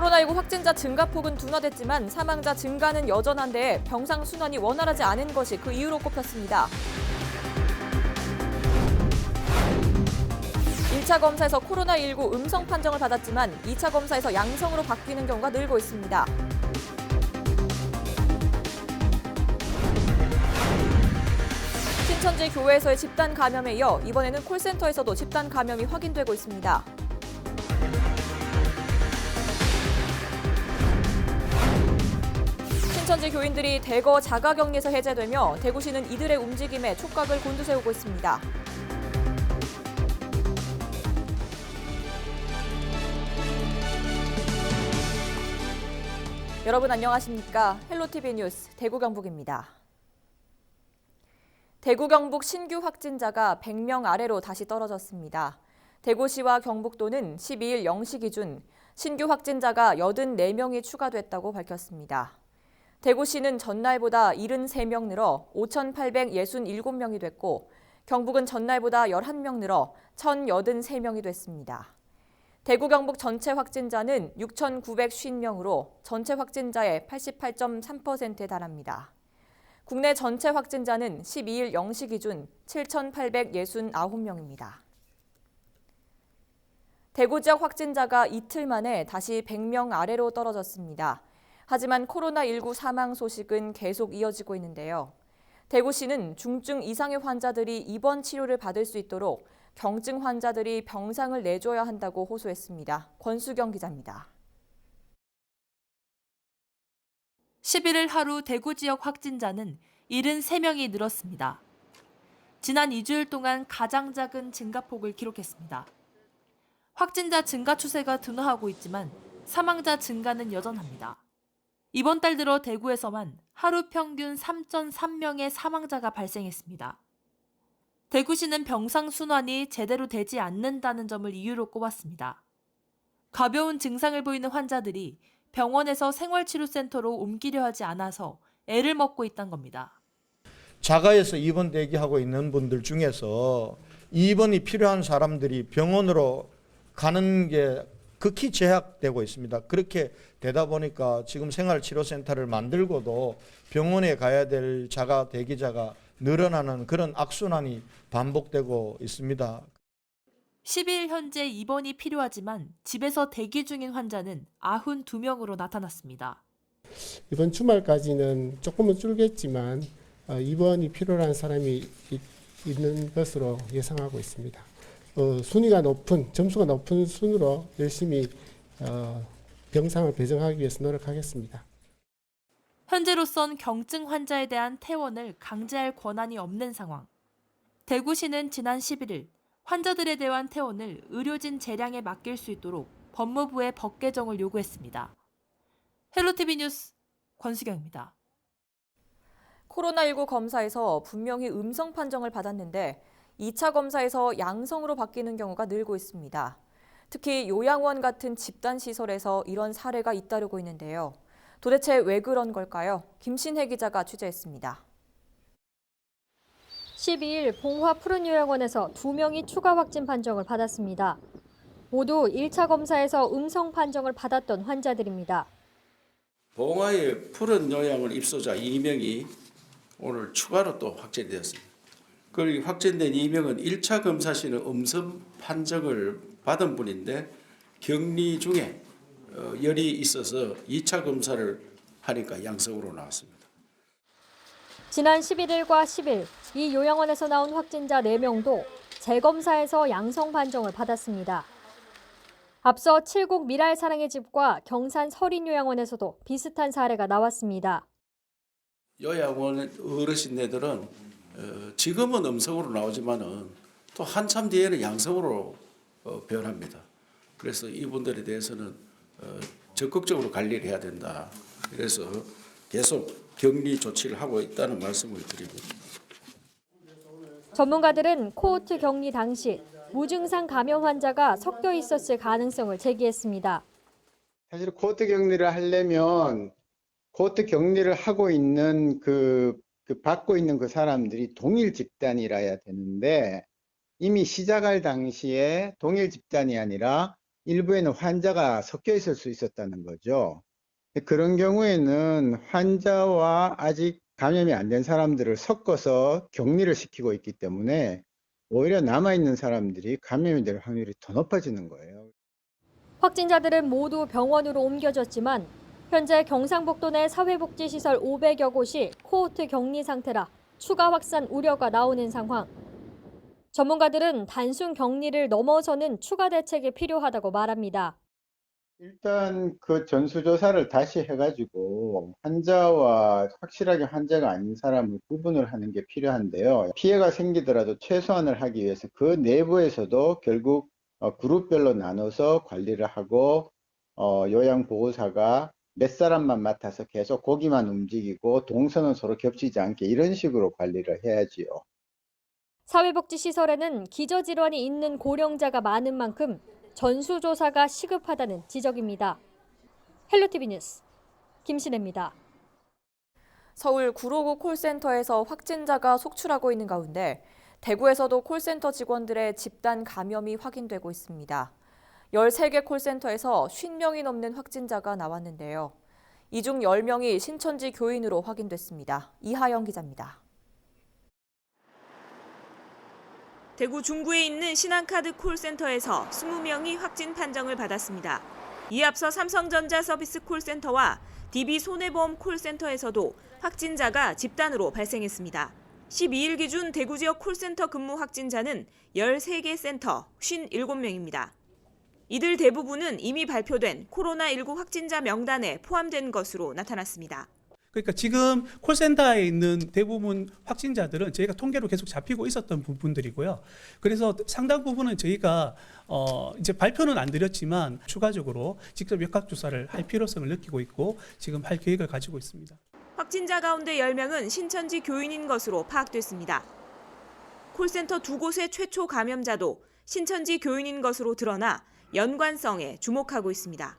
코로나19 확진자 증가폭은 둔화됐지만 사망자 증가는 여전한데 병상 순환이 원활하지 않은 것이 그 이유로 꼽혔습니다. 1차 검사에서 코로나19 음성 판정을 받았지만 2차 검사에서 양성으로 바뀌는 경우가 늘고 있습니다. 신천지 교회에서의 집단 감염에 이어 이번에는 콜센터에서도 집단 감염이 확인되고 있습니다. 신천지 교인들이 대거 자가격리에서 해제되며 대구시는 이들의 움직임에 촉각을 곤두세우고 있습니다. 여러분 안녕하십니까? 헬로티비 뉴스 대구 경북입니다. 대구 경북 신규 확진자가 100명 아래로 다시 떨어졌습니다. 대구시와 경북도는 12일 0시 기준 신규 확진자가 84명이 추가됐다고 밝혔습니다. 대구시는 전날보다 73명 늘어 5,867명이 됐고 경북은 전날보다 11명 늘어 1,083명이 됐습니다. 대구 경북 전체 확진자는 6,950명으로 전체 확진자의 88.3%에 달합니다. 국내 전체 확진자는 12일 0시 기준 7,869명입니다. 대구 지역 확진자가 이틀 만에 다시 100명 아래로 떨어졌습니다. 하지만 코로나19 사망 소식은 계속 이어지고 있는데요. 대구시는 중증 이상의 환자들이 입원 치료를 받을 수 있도록 경증 환자들이 병상을 내줘야 한다고 호소했습니다. 권수경 기자입니다. 11일 하루 대구 지역 확진자는 73명이 늘었습니다. 지난 2주일 동안 가장 작은 증가폭을 기록했습니다. 확진자 증가 추세가 둔화하고 있지만 사망자 증가는 여전합니다. 이번 달 들어 대구에서만 하루 평균 3.3명의 사망자가 발생했습니다. 대구시는 병상 순환이 제대로 되지 않는다는 점을 이유로 꼽았습니다. 가벼운 증상을 보이는 환자들이 병원에서 생활치료센터로 옮기려 하지 않아서 애를 먹고 있다는 겁니다. 자가에서 입원 대기하고 있는 분들 중에서 입원이 필요한 사람들이 병원으로 가는 게 극히 제약되고 있습니다. 그렇게 되다 보니까 지금 생활치료센터를 만들고도 병원에 가야 될 자가 대기자가 늘어나는 그런 악순환이 반복되고 있습니다. 12일 현재 입원이 필요하지만 집에서 대기 중인 환자는 92명으로 나타났습니다. 이번 주말까지는 조금은 줄겠지만 입원이 필요한 사람이 있는 것으로 예상하고 있습니다. 점수가 높은 순으로 열심히 병상을 배정하기 위해서 노력하겠습니다. 현재로선 경증 환자에 대한 퇴원을 강제할 권한이 없는 상황. 대구시는 지난 11일 환자들에 대한 퇴원을 의료진 재량에 맡길 수 있도록 법무부에 법 개정을 요구했습니다. 헬로티비 뉴스 권수경입니다. 코로나19 검사에서 분명히 음성 판정을 받았는데 2차 검사에서 양성으로 바뀌는 경우가 늘고 있습니다. 특히 요양원 같은 집단시설에서 이런 사례가 잇따르고 있는데요. 도대체 왜 그런 걸까요? 김신혜 기자가 취재했습니다. 12일 봉화 푸른요양원에서 2명이 추가 확진 판정을 받았습니다. 모두 1차 검사에서 음성 판정을 받았던 환자들입니다. 봉화의 푸른 요양원 입소자 2명이 오늘 추가로 또 확진되었습니다. 그리고 확진된 2명은 1차 검사 시는 음성 판정을 받은 분인데 격리 중에 열이 있어서 2차 검사를 하니까 양성으로 나왔습니다. 지난 11일과 10일 이 요양원에서 나온 확진자 4명도 재검사에서 양성 판정을 받았습니다. 앞서 칠곡 미랄사랑의 집과 경산 서린요양원에서도 비슷한 사례가 나왔습니다. 요양원 어르신네들은 지금은 음성으로 나오지만은 또 한참 뒤에는 양성으로 변합니다. 그래서 이분들에 대해서는 적극적으로 관리를 해야 된다. 그래서 계속 격리 조치를 하고 있다는 말씀을 드립니다. 전문가들은 코호트 격리 당시 무증상 감염 환자가 섞여 있었을 가능성을 제기했습니다. 사실 코호트 격리를 하려면 코호트 격리를 하고 있는 받고 있는 그 사람들이 동일 집단이라야 되는데 이미 시작할 당시에 동일 집단이 아니라 일부에는 환자가 섞여 있을 수 있었다는 거죠. 그런 경우에는 환자와 아직 감염이 안 된 사람들을 섞어서 격리를 시키고 있기 때문에 오히려 남아있는 사람들이 감염이 될 확률이 더 높아지는 거예요. 확진자들은 모두 병원으로 옮겨졌지만 현재 경상북도 내 사회복지시설 500여 곳이 코호트 격리 상태라 추가 확산 우려가 나오는 상황. 전문가들은 단순 격리를 넘어서는 추가 대책이 필요하다고 말합니다. 일단 그 전수조사를 다시 해가지고 환자와 확실하게 환자가 아닌 사람을 구분을 하는 게 필요한데요. 피해가 생기더라도 최소한을 하기 위해서 그 내부에서도 결국 그룹별로 나눠서 관리를 하고 요양보호사가 몇 사람만 맡아서 계속 거기만 움직이고 동선은 서로 겹치지 않게 이런 식으로 관리를 해야지요. 사회복지시설에는 기저질환이 있는 고령자가 많은 만큼 전수조사가 시급하다는 지적입니다. 헬로티비 뉴스 김신혜입니다. 서울 구로구 콜센터에서 확진자가 속출하고 있는 가운데 대구에서도 콜센터 직원들의 집단 감염이 확인되고 있습니다. 13개 콜센터에서 50명이 넘는 확진자가 나왔는데요. 이 중 10명이 신천지 교인으로 확인됐습니다. 이하영 기자입니다. 대구 중구에 있는 신한카드 콜센터에서 20명이 확진 판정을 받았습니다. 이에 앞서 삼성전자 서비스 콜센터와 DB손해보험 콜센터에서도 확진자가 집단으로 발생했습니다. 12일 기준 대구 지역 콜센터 근무 확진자는 13개 센터 57명입니다. 이들 대부분은 이미 발표된 코로나19 확진자 명단에 포함된 것으로 나타났습니다. 그러니까 지금 콜센터에 있는 대부분 확진자들은 저희가 통계로 계속 잡히고 있었던 부분들이고요. 그래서 상당 부분은 저희가 이제 발표는 안 드렸지만 추가적으로 직접 역학조사를 할 필요성을 느끼고 있고 지금 할 계획을 가지고 있습니다. 확진자 가운데 10명은 신천지 교인인 것으로 파악됐습니다. 콜센터 2곳의 최초 감염자도 신천지 교인인 것으로 드러나 연관성에 주목하고 있습니다.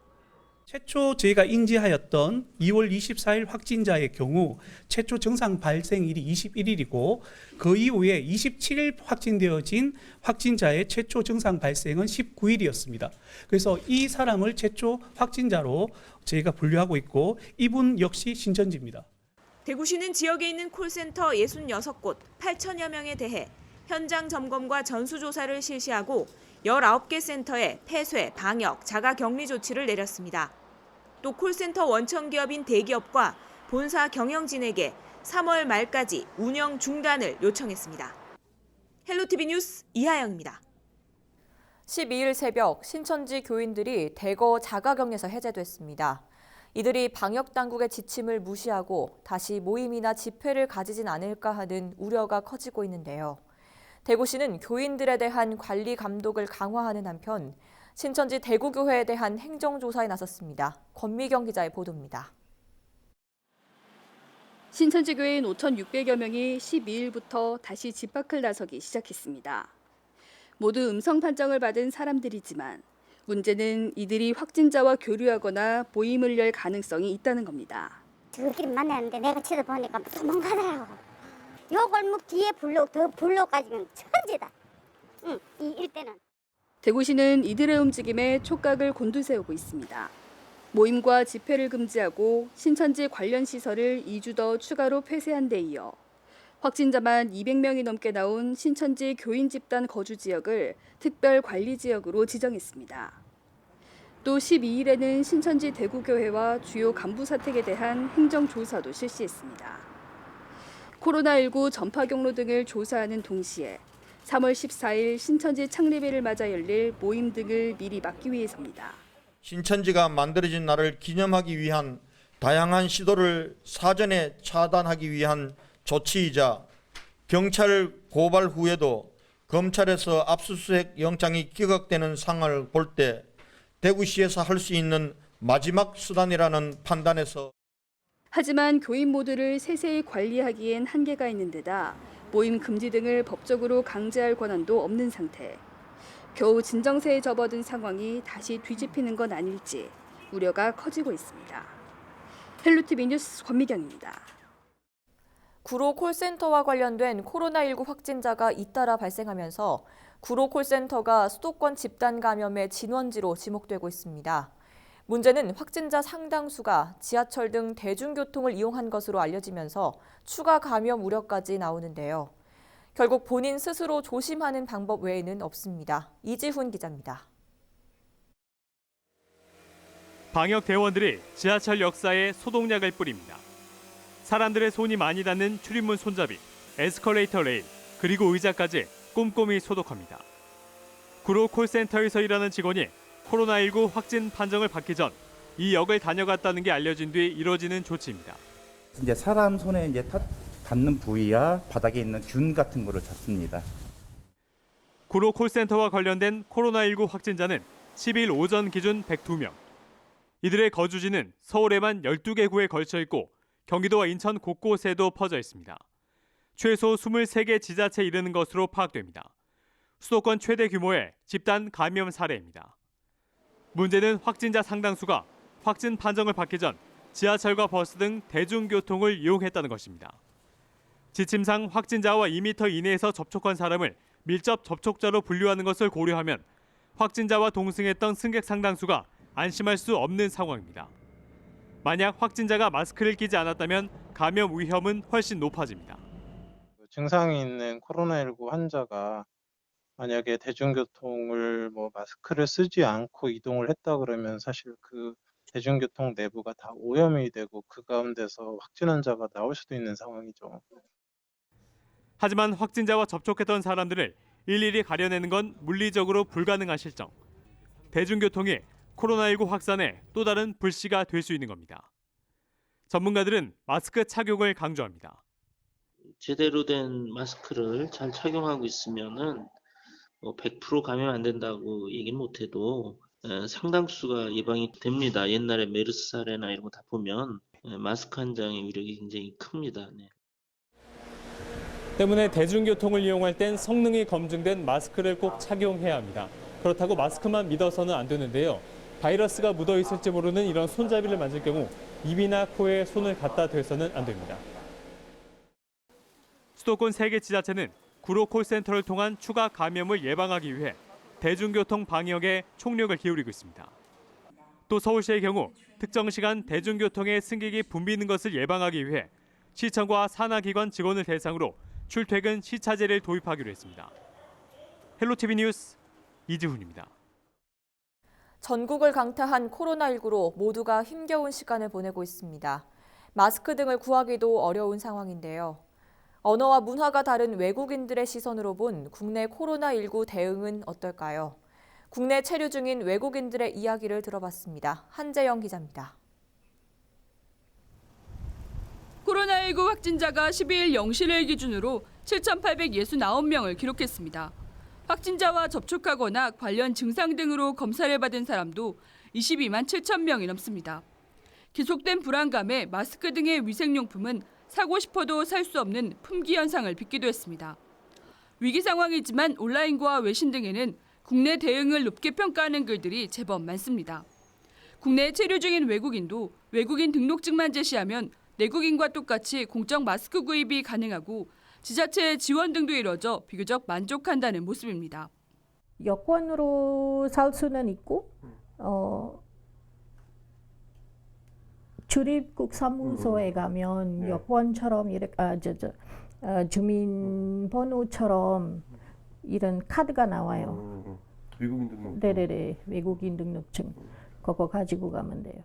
최초 저희가 인지하였던 2월 24일 확진자의 경우 최초 증상 발생일이 21일이고 그 이후에 27일 확진되어진 확진자의 최초 증상 발생은 19일이었습니다. 그래서 이 사람을 최초 확진자로 저희가 분류하고 있고 이분 역시 신천지입니다. 대구시는 지역에 있는 콜센터 66곳 8천여 명에 대해 현장 점검과 전수조사를 실시하고 19개 센터에 폐쇄, 방역, 자가격리 조치를 내렸습니다. 또 콜센터 원청기업인 대기업과 본사 경영진에게 3월 말까지 운영 중단을 요청했습니다. 헬로티비 뉴스 이하영입니다. 12일 새벽 신천지 교인들이 대거 자가격리에서 해제됐습니다. 이들이 방역당국의 지침을 무시하고 다시 모임이나 집회를 가지진 않을까 하는 우려가 커지고 있는데요. 대구시는 교인들에 대한 관리 감독을 강화하는 한편 신천지 대구교회에 대한 행정조사에 나섰습니다. 권미경 기자의 보도입니다. 신천지 교인 5,600여 명이 12일부터 다시 집 밖을 나서기 시작했습니다. 모두 음성 판정을 받은 사람들이지만 문제는 이들이 확진자와 교류하거나 모임을 열 가능성이 있다는 겁니다. 저끼리 만났는데 내가 쳐다보니까 도망가더라고. 요 골목 뒤에 블록까지는 천지다. 이 일대는. 대구시는 이들의 움직임에 촉각을 곤두세우고 있습니다. 모임과 집회를 금지하고 신천지 관련 시설을 2주 더 추가로 폐쇄한 데 이어 확진자만 200명이 넘게 나온 신천지 교인 집단 거주 지역을 특별 관리 지역으로 지정했습니다. 또 12일에는 신천지 대구교회와 주요 간부 사택에 대한 행정조사도 실시했습니다. 코로나19 전파 경로 등을 조사하는 동시에 3월 14일 신천지 창립일을 맞아 열릴 모임 등을 미리 막기 위해서입니다. 신천지가 만들어진 날을 기념하기 위한 다양한 시도를 사전에 차단하기 위한 조치이자 경찰 고발 후에도 검찰에서 압수수색 영장이 기각되는 상황을 볼 때 대구시에서 할 수 있는 마지막 수단이라는 판단에서 하지만 교인 모두를 세세히 관리하기엔 한계가 있는 데다 모임 금지 등을 법적으로 강제할 권한도 없는 상태. 겨우 진정세에 접어든 상황이 다시 뒤집히는 건 아닐지 우려가 커지고 있습니다. 헬로티비 뉴스 권미경입니다. 구로 콜센터와 관련된 코로나19 확진자가 잇따라 발생하면서 구로 콜센터가 수도권 집단 감염의 진원지로 지목되고 있습니다. 문제는 확진자 상당수가 지하철 등 대중교통을 이용한 것으로 알려지면서 추가 감염 우려까지 나오는데요. 결국 본인 스스로 조심하는 방법 외에는 없습니다. 이지훈 기자입니다. 방역 대원들이 지하철 역사에 소독약을 뿌립니다. 사람들의 손이 많이 닿는 출입문 손잡이, 에스컬레이터 레일, 그리고 의자까지 꼼꼼히 소독합니다. 구로 콜센터에서 일하는 직원이 코로나19 확진 판정을 받기 전 이 역을 다녀갔다는 게 알려진 뒤 이뤄지는 조치입니다. 이제 사람 손에 이제 닿는 부위와 바닥에 있는 균 같은 거를 잡습니다. 구로 콜센터와 관련된 코로나19 확진자는 10일 오전 기준 102명. 이들의 거주지는 서울에만 12개 구에 걸쳐 있고 경기도와 인천 곳곳에도 퍼져 있습니다. 최소 23개 지자체에 이르는 것으로 파악됩니다. 수도권 최대 규모의 집단 감염 사례입니다. 문제는 확진자 상당수가 확진 판정을 받기 전 지하철과 버스 등 대중교통을 이용했다는 것입니다. 지침상 확진자와 2m 이내에서 접촉한 사람을 밀접 접촉자로 분류하는 것을 고려하면 확진자와 동승했던 승객 상당수가 안심할 수 없는 상황입니다. 만약 확진자가 마스크를 끼지 않았다면 감염 위험은 훨씬 높아집니다. 증상이 있는 코로나19 환자가 만약에 대중교통을 마스크를 쓰지 않고 이동을 했다 그러면 사실 그 대중교통 내부가 다 오염이 되고 그 가운데서 확진 환자가 나올 수도 있는 상황이죠. 하지만 확진자와 접촉했던 사람들을 일일이 가려내는 건 물리적으로 불가능한 실정. 대중교통이 코로나19 확산의 또 다른 불씨가 될 수 있는 겁니다. 전문가들은 마스크 착용을 강조합니다. 제대로 된 마스크를 잘 착용하고 있으면은 100% 감염 안 된다고 얘기는 못해도 상당수가 예방이 됩니다. 옛날에 메르스 사례나 이런 거 다 보면 마스크 한 장의 위력이 굉장히 큽니다. 네. 때문에 대중교통을 이용할 땐 성능이 검증된 마스크를 꼭 착용해야 합니다. 그렇다고 마스크만 믿어서는 안 되는데요. 바이러스가 묻어 있을지 모르는 이런 손잡이를 만질 경우 입이나 코에 손을 갖다 대서는 안 됩니다. 수도권 3개 지자체는 구로 콜센터를 통한 추가 감염을 예방하기 위해 대중교통 방역에 총력을 기울이고 있습니다. 또 서울시의 경우 특정 시간 대중교통에 승객이 붐비는 것을 예방하기 위해 시청과 산하기관 직원을 대상으로 출퇴근 시차제를 도입하기로 했습니다. 헬로티비 뉴스 이지훈입니다. 전국을 강타한 코로나19로 모두가 힘겨운 시간을 보내고 있습니다. 마스크 등을 구하기도 어려운 상황인데요. 언어와 문화가 다른 외국인들의 시선으로 본 국내 코로나19 대응은 어떨까요? 국내 체류 중인 외국인들의 이야기를 들어봤습니다. 한재영 기자입니다. 코로나19 확진자가 12일 0시를 기준으로 7,869명을 기록했습니다. 확진자와 접촉하거나 관련 증상 등으로 검사를 받은 사람도 22만 7천 명이 넘습니다. 계속된 불안감에 마스크 등의 위생용품은 사고 싶어도 살 수 없는 품귀 현상을 빚기도 했습니다. 위기 상황이지만 온라인과 외신 등에는 국내 대응을 높게 평가하는 글들이 제법 많습니다. 국내에 체류 중인 외국인도 외국인 등록증만 제시하면 내국인과 똑같이 공적 마스크 구입이 가능하고 지자체의 지원 등도 이뤄져 비교적 만족한다는 모습입니다. 여권으로 살 수는 있고 출입국 사무소에 가면 여권처럼 이렇게 주민번호처럼 이런 카드가 나와요. 외국인 등록증. 네네네, 외국인 등록증 그거 가지고 가면 돼요.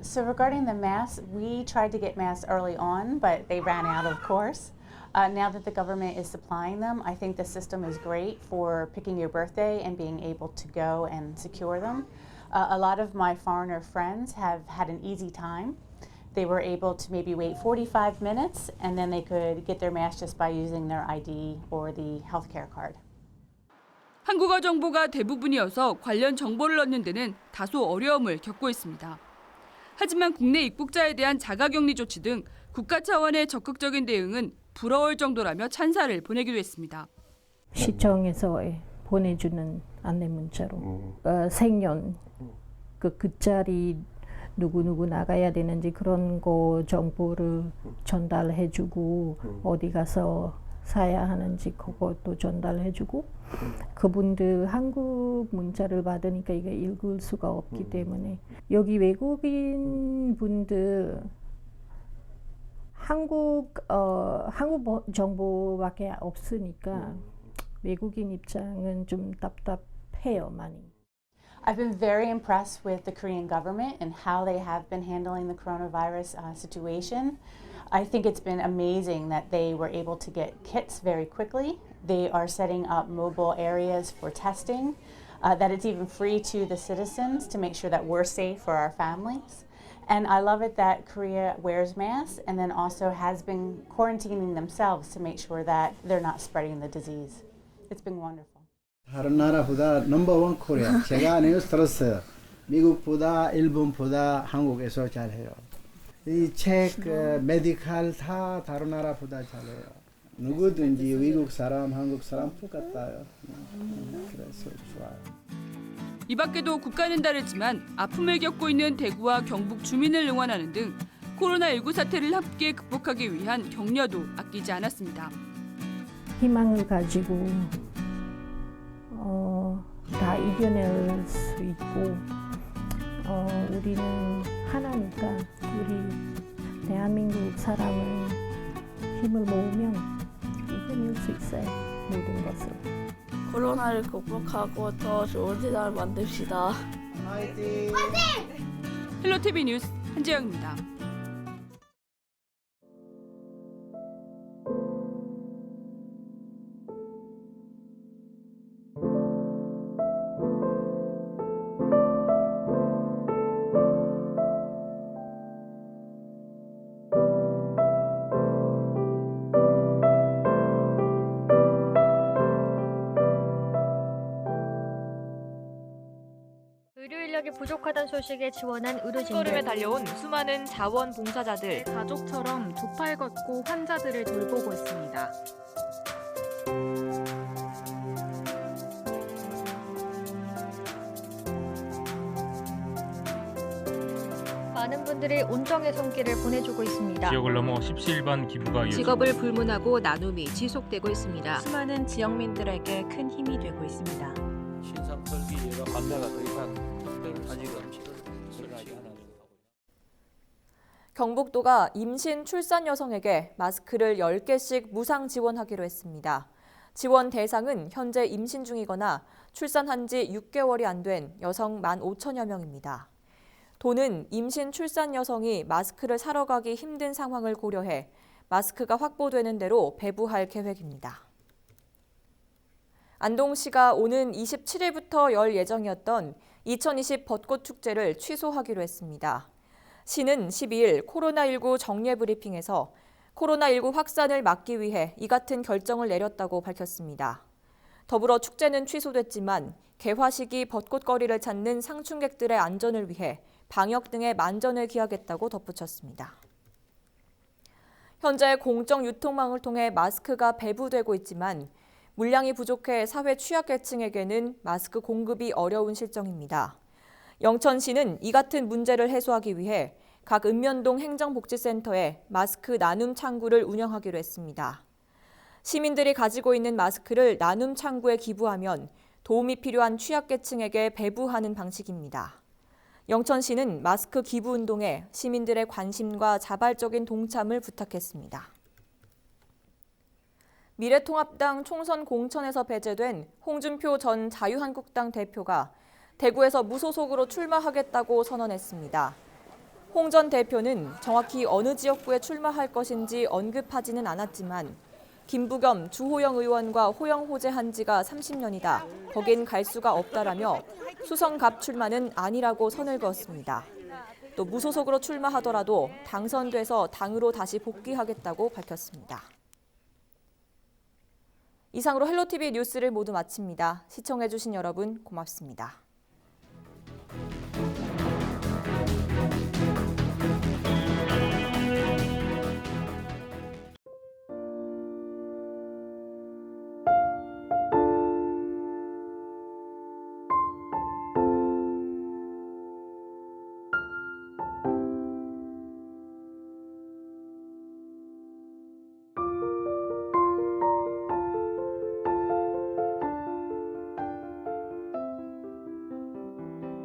So regarding the masks, we tried to get masks early on, but they ran out, of course. Now that the government is supplying them, I think the system is great for picking your birthday and being able to go and secure them. A lot of my foreigner friends have had an easy time. They were able to maybe wait 45 minutes and then they could get their mask just by using their ID or the healthcare card. 한국어 정보가 대부분이어서 관련 정보를 얻는 데는 다소 어려움을 겪고 있습니다. 하지만 국내 입국자에 대한 자가격리 조치 등 국가 차원의 적극적인 대응은 부러울 정도라며 찬사를 보내기도 했습니다. 시청에서 보내주는 안내 문자로 생년 그 자리 누구 나가야 되는지 그런 거 정보를 전달해주고 어디 가서 사야 하는지 그것도 전달해주고 그분들 한국 문자를 받으니까 이게 읽을 수가 없기 때문에 여기 외국인 분들 한국 정보밖에 없으니까 외국인 입장은 좀 답답해요, 많이. I've been very impressed with the Korean government and how they have been handling the coronavirus situation. I think it's been amazing that they were able to get kits very quickly. They are setting up mobile areas for testing, that it's even free to the citizens to make sure that we're safe for our families. And I love it that Korea wears masks and then also has been quarantining themselves to make sure that they're not spreading the disease. It's been wonderful. 다른 나라보다 넘버원 코리아. 제가 뉴스 들었어요. 미국보다 일본보다 한국에서 잘해요. 이 책, 메디칼 다 다른 나라보다 잘해요. 누구든지 외국 사람, 한국 사람 똑같아요. 그래서 좋아요. 이 밖에도 국가는 다르지만 아픔을 겪고 있는 대구와 경북 주민을 응원하는 등 코로나19 사태를 함께 극복하기 위한 격려도 아끼지 않았습니다. 희망을 가지고 다 이겨낼 수 있고 우리는 하나니까 우리 대한민국 사람은 힘을 모으면 이겨낼 수 있어요. 모든 것을. 코로나를 극복하고 더 좋은 세상을 만듭시다. 화이팅! 헬로티비 뉴스 한지영입니다. 의료 인력이 부족하다는 소식에 지원한 의료진들. 걸음에 달려온 수많은 자원봉사자들. 가족처럼 두 팔 걷고 환자들을 돌보고 있습니다. 많은 분들이 온정의 손길을 보내주고 있습니다. 지역을 넘어 십시일반 기부가 이어지고 직업을 불문하고 나눔이 지속되고 있습니다. 수많은 지역민들에게 큰 힘이 되고 있습니다. 신상 설비가 반대가 더 이상 아직은 일어나지 않았습니다. 경북도가 임신 출산 여성에게 마스크를 10개씩 무상 지원하기로 했습니다. 지원 대상은 현재 임신 중이거나 출산한 지 6개월이 안 된 여성 15,000여 명입니다. 도는 임신 출산 여성이 마스크를 사러 가기 힘든 상황을 고려해 마스크가 확보되는 대로 배부할 계획입니다. 안동시가 오는 27일부터 열 예정이었던 2020 벚꽃 축제를 취소하기로 했습니다. 시는 12일 코로나19 정례 브리핑에서 코로나19 확산을 막기 위해 이 같은 결정을 내렸다고 밝혔습니다. 더불어 축제는 취소됐지만 개화 시기 벚꽃거리를 찾는 상충객들의 안전을 위해 방역 등의 만전을 기하겠다고 덧붙였습니다. 현재 공적 유통망을 통해 마스크가 배부되고 있지만 물량이 부족해 사회 취약계층에게는 마스크 공급이 어려운 실정입니다. 영천시는 이 같은 문제를 해소하기 위해 각 읍면동 행정복지센터에 마스크 나눔 창구를 운영하기로 했습니다. 시민들이 가지고 있는 마스크를 나눔 창구에 기부하면 도움이 필요한 취약계층에게 배부하는 방식입니다. 영천시는 마스크 기부 운동에 시민들의 관심과 자발적인 동참을 부탁했습니다. 미래통합당 총선 공천에서 배제된 홍준표 전 자유한국당 대표가 대구에서 무소속으로 출마하겠다고 선언했습니다. 홍 전 대표는 정확히 어느 지역구에 출마할 것인지 언급하지는 않았지만 김부겸, 주호영 의원과 호영 호재한 지가 30년이다. 거긴 갈 수가 없다라며 수성갑 출마는 아니라고 선을 그었습니다. 또 무소속으로 출마하더라도 당선돼서 당으로 다시 복귀하겠다고 밝혔습니다. 이상으로 헬로티비 뉴스를 모두 마칩니다. 시청해주신 여러분 고맙습니다.